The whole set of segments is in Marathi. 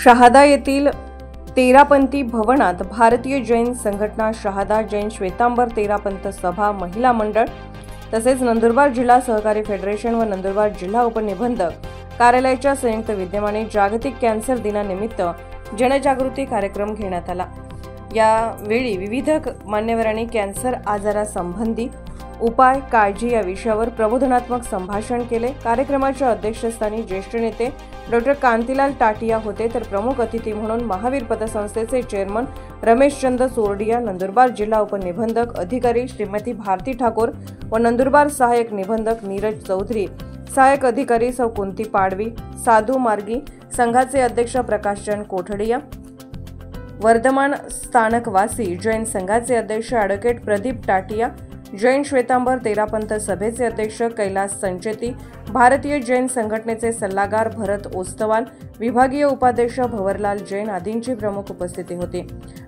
शहादा येथील तेरापंथी भवनात भारतीय जैन संघटना, शहादा जैन श्वेतांबर तेरापंथ सभा महिला मंडळ तसेच नंदुरबार जिल्हा सहकारी फेडरेशन व नंदुरबार जिल्हा उपनिबंधक कार्यालयाच्या संयुक्त विद्यमाने जागतिक कॅन्सर दिनानिमित्त जनजागृती कार्यक्रम घेण्यात आला। यावेळी विविध मान्यवरांनी कॅन्सर आजारासंबंधी उपाय, काळजी या विषयावर प्रबोधनात्मक संभाषण केले। कार्यक्रमाच्या अध्यक्षस्थानी ज्येष्ठ नेते डॉ. कांतीलाल टाटिया होते, तर प्रमुख अतिथी म्हणून महावीर पतसंस्थेचे चेअरमन रमेशचंद्र सोरडिया, नंदुरबार जिल्हा उपनिबंधक अधिकारी श्रीमती भारती ठाकोर व नंदुरबार सहाय्यक निबंधक नीरज चौधरी, सहाय्यक अधिकारी सौ कुंती पाडवी, साधू मार्गी संघाचे अध्यक्ष प्रकाशचंद कोठडिया, वर्धमान स्थानकवासी जैन संघाचे अध्यक्ष ॲडव्होकेट प्रदीप टाटिया, जैन श्वेतांबर तेरापंथ सभेचे अध्यक्ष कैलास संचेती, भारतीय जैन संघटनेचे सल्लागार भरत ओस्तवाल, विभागीय उपाध्यक्ष भवरलाल जैन आदींची प्रमुख उपस्थिती होती।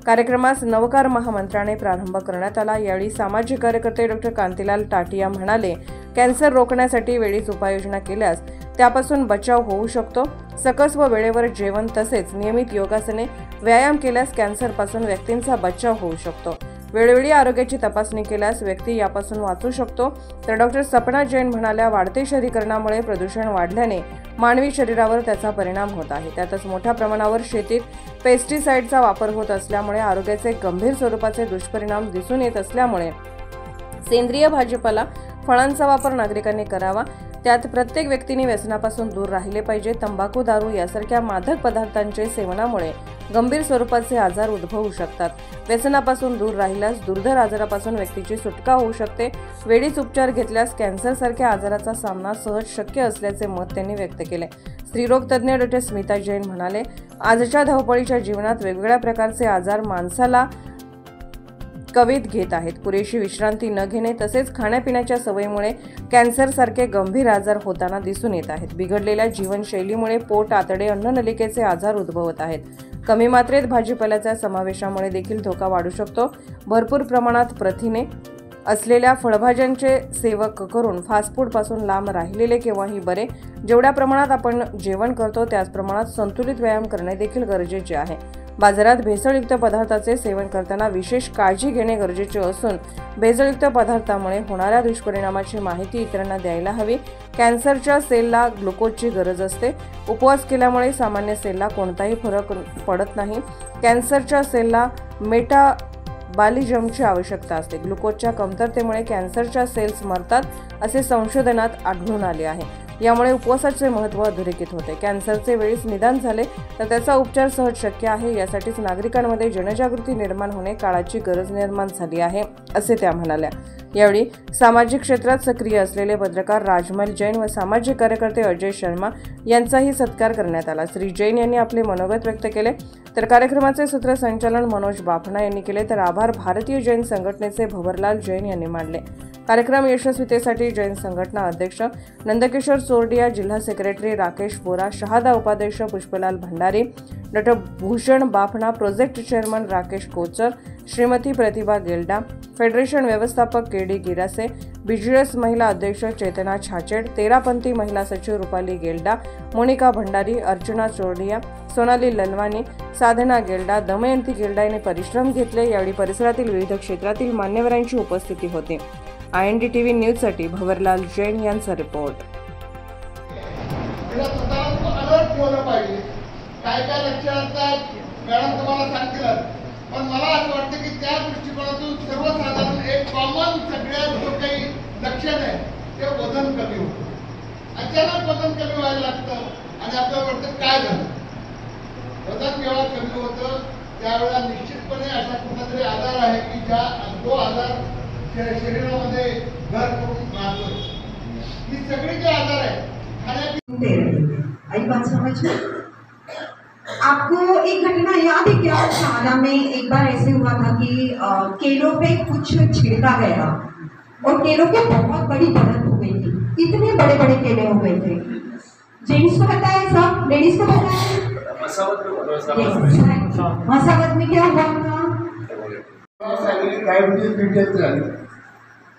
कार्यक्रमास नवकार महामंत्राने प्रारंभ करण्यात आला। यावेळी सामाजिक कार्यकर्ते डॉ. कांतीलाल टाटिया म्हणाले, कॅन्सर रोखण्यासाठी वेळीच उपाययोजना केल्यास त्यापासून बचाव होऊ शकतो। सकस व वेळेवर जेवण तसेच नियमित योगासने, व्यायाम केल्यास कॅन्सरपासून व्यक्तींचा बचाव होऊ शकतो। वेळोवेळी आरोग्याची तपासणी केल्यास व्यक्ती यापासून वाचू शकतो। तर डॉ. सपना जैन म्हणाल्या, वाढते शहरीकरणामुळे प्रदूषण वाढल्याने मानवी शरीरावर त्याचा परिणाम होत आहे। त्यातच मोठ्या प्रमाणावर शेतीत पेस्टिसाइडचा वापर होत असल्यामुळे आरोग्याचे गंभीर स्वरूपाचे दुष्परिणाम दिसून येत असल्यामुळे सेंद्रिय भाजीपाला, फळांचा वापर नागरिकांनी करावा। त्यात प्रत्येक व्यक्तीने व्यसनापासून दूर राहिले पाहिजे। तंबाखू, दारू यासारख्या मादक पदार्थांचे सेवनामुळे गंभीर स्वरूपाचे आजार उद्भवू शकतात। व्यसनापासून दूर राहिल्यास दुर्धर आजारापासून व्यक्तीची सुटका होऊ शकते। वेळीच उपचार घेतल्यास कॅन्सरसारख्या आजाराचा सामना सहज शक्य असल्याचे मत त्यांनी व्यक्त केले। स्त्रीरोग तज्ज्ञ डॉ. स्मिता जैन म्हणाले, आजच्या धावपळीच्या जीवनात वेगवेगळ्या प्रकारचे आजार माणसाला कवीत घेत आहेत। पुरेशी विश्रांती न घेणे तसेच खाण्यापिण्याच्या सवयीमुळे कॅन्सरसारखे गंभीर आजार होताना दिसून येत आहेत। बिघडलेल्या जीवनशैलीमुळे पोट, आतडे, अन्ननलिकेचे आजार उद्भवत आहेत। कमी मात्रेत भाजीपाल्याच्या समावेशामुळे देखील धोका वाढू शकतो। भरपूर प्रमाणात प्रथिने असलेल्या फळभाज्यांचे सेवन करून फास्ट फूड पासून लांब राहिलेले केव्हाही बरे। जेवढ्या प्रमाणात आपण जेवण करतो त्याच प्रमाणात संतुलित व्यायाम करणे देखील गरजेचे आहे। बाजारात भेसळयुक्त पदार्थाचे सेवन करताना विशेष काळजी घेणे गरजेचे असून भेसळयुक्त पदार्थामुळे होणाऱ्या दुष्परिणामाची माहिती इतरांना द्यायला हवी। कॅन्सरच्या सेलला ग्लुकोजची गरज असते। उपवास केल्यामुळे सामान्य सेलला कोणताही फरक पडत नाही। कॅन्सरच्या सेलला मेटाबॉलिझमची आवश्यकता असते। ग्लुकोजच्या कमतरतेमुळे कॅन्सरच्या सेल्स मरतात असे संशोधनात आढळून आले आहे। यामुळे उपवासाचे महत्त्व अधोरेखित होते। कॅन्सरचे वेळीच निदान झाले तर त्याचा उपचार सहज शक्य आहे। यासाठीच नागरिकांमध्ये जनजागृती निर्माण होणे काळाची गरज निर्माण झाली आहे, असे त्या म्हणाल्या। यावेळी सामाजिक क्षेत्रात सक्रिय असलेले पत्रकार राजमल जैन व सामाजिक कार्यकर्ते अजय शर्मा यांचाही सत्कार करण्यात आला। श्री जैन यांनी आपले मनोगत व्यक्त केले, तर कार्यक्रमाचे सूत्रसंचालन मनोज बाफना यांनी केले, तर आभार भारतीय जैन संघटनेचे भवरलाल जैन यांनी मानले। कार्यक्रम यशस्वीतेसाठी जैन संघटना अध्यक्ष नंदकिशोर सोरडिया, जिल्हा सेक्रेटरी राकेश बोरा, शहादा उपाध्यक्ष पुष्पलाल भंडारी, डॉ. भूषण बाफना, प्रोजेक्ट चेअरमन राकेश कोचर, श्रीमती प्रतिभा गेल्डा, फेडरेशन व्यवस्थापक केडी गिरासे, बिजनेस महिला अध्यक्ष चेतना छाचेड, तेरापंथी महिला सचिव रुपाली गेल्डा, मोनिका भंडारी, अर्चना चोरडिया, सोनाली ललवानी, साधना गेल्डा, दमयंती गेल्डा यांनी परिश्रम घेतले। यावेळी परिसरातील विविध क्षेत्रातील मान्यवरांची उपस्थिती होती। INDTV न्यूजसाठी भवरलाल जैन यांचा रिपोर्ट। काय लक्षात मॅडम तुम्हाला सांगतील, पण मला असं वाटतं की त्या दृष्टिकोनातून सर्वसाधारण एक कॉमन सगळ्यात जो काही लक्षण आहे ते वजन कमी होतं। अचानक वजन कमी व्हायला लागतं आणि आपल्याला वाटतं काय झालं। वजन जेव्हा कमी होतं त्यावेळेला निश्चितपणे असा कुठला तरी आजार आहे की जो आजार शरीरामध्ये घर करून राहतो। ही सगळी जे आजार आहे आई बात समझ में? आपको एक घटना याद है क्या? शाला में एक बार ऐसे हुआ था कि केलों पे कुछ छिड़का गया और केलों की बहुत बड़ी बढ़त हो गई थी। इतने बड़े बड़े केले हो गए थे। जेंट्स को पता है सब, लेडीज को पता है? मसावत में क्या हुआ था?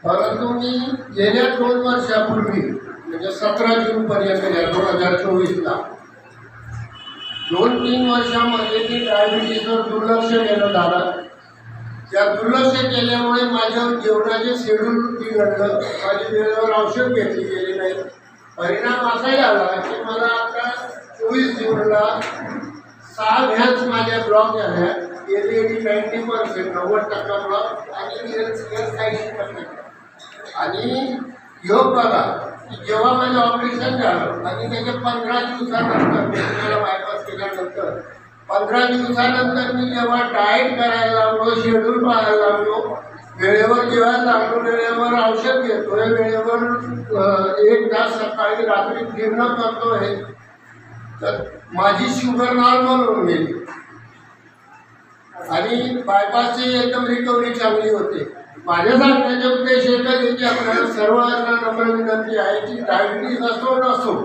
परंतु मी गेल्या 2 वर्षापूर्वी म्हणजे 17 जून पर्यंत 2024ला 2-3 वर्षामध्ये मी डायबिटीसवर दुर्लक्ष केलं दादा. त्या दुर्लक्ष केल्यामुळे माझ्या जेवणाचे शेड्यूल बिघडलं, माझी वेळेवर औषध घेतली गेली नाही. परिणाम असा झाला की मला आता 24 जूनला 6 व्हॅन्स माझ्या ब्लॉक झाल्या. LED 90%, 90% ब्लॉक आणि LCL 80%. आणि योग बघा की जेव्हा माझं ऑपरेशन झालं आणि त्याच्या 15 दिवसानंतर मला बायपास केल्यानंतर 15 दिवसानंतर मी जेव्हा डाएट करायला लागलो, शेड्यूल पाहायला लागलो, वेळेवर जेवायला लागलो, वेळेवर औषध घेतोय, वेळेवर 1 तास सकाळी रात्री फिरणं करतोय, तर माझी शुगर नॉर्मल होऊन गेली आणि बायपासची एकदम रिकव्हरी चांगली होते. माझ्या सांगण्याचे उद्देश एकच आहे की आपल्याला सर्वांना नम्र विनंती आहे की डायबिटीस असो नसो,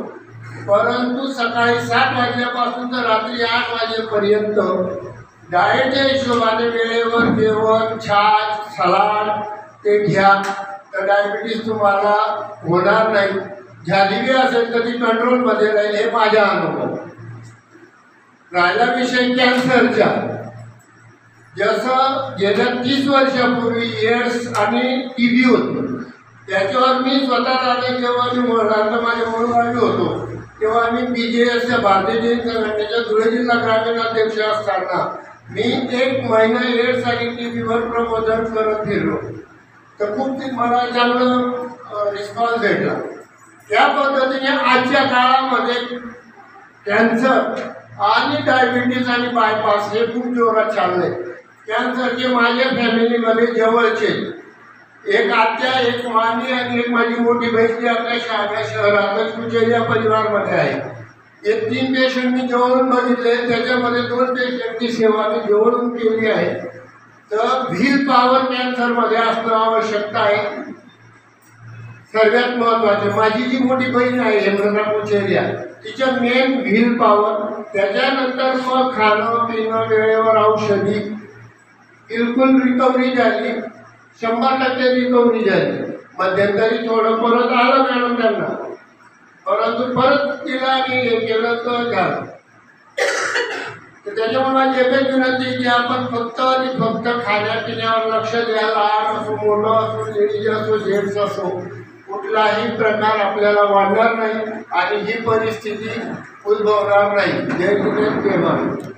परंतु सकाळी 7 वाजल्यापासून तर रात्री 8 वाजेपर्यंत डाएटच्या हिशोबाने वेळेवर जेवण, छाछ, सलाड ते घ्या, तर डायबिटीस तुम्हाला होणार नाही. झालेली असेल तर ती कंट्रोलमध्ये राहील, हे माझा अनुभव. राहिला विषय कॅन्सरचा, जसं गेल्या 30 वर्षापूर्वी एड्स आणि TB होतं, त्याच्यावर मी स्वतः राहिले. जेव्हा मी माझ्या मूळगावी होतो तेव्हा मी BJS भारतीय जैन संघटनेच्या धुळे जिल्हा ग्रामीण अध्यक्ष असताना मी 1 महिना एड्स आणि TBवर प्रबोधन करत फिरलो, तर खूप मला चांगलं रिस्पॉन्स भेटला. त्या पद्धतीने आजच्या काळामध्ये कॅन्सर आणि डायबिटीस आणि बायपास हे खूप जोरात चालले. कॅन्सरचे माझ्या फॅमिलीमध्ये जवळचे एक आत्या, एक मामी आणि एक माझी मोठी बहीण जी आपल्या शहरात कुचेरिया परिवारमध्ये आहे. हे 3 पेशंट मी जवळून बघितले, त्याच्यामध्ये 2 पेशंटची सेवा मी जवळून केली आहे. तर व्हील पॉवर कॅन्सरमध्ये असणं आवश्यकता आहे. सर्वात महत्त्वाचे माझी जी मोठी बहीण आहे हेमलता कुचेरिया, तिचं मेन व्हील पॉवर. त्याच्यानंतर मग खाणं पिणं, वेळेवर औषधी, बिलकुल रिकव्हरी झाली, 100% रिकव्हरी झाली. मध्यंतरी थोडं परत आलं मॅडम त्यांना, परंतु परत तिला मी हे केलं तर झालं. तर त्याच्यामुळे माझी एकच विनंती की आपण फक्त आणि फक्त खाण्यापिण्यावर लक्ष द्या. लहान असो, मोठं असो, लेडीज असो, जेंट्स असो, कुठलाही प्रकार आपल्याला वाढणार नाही आणि ही परिस्थिती उद्भवणार नाही. जय गुरु, जय भारत.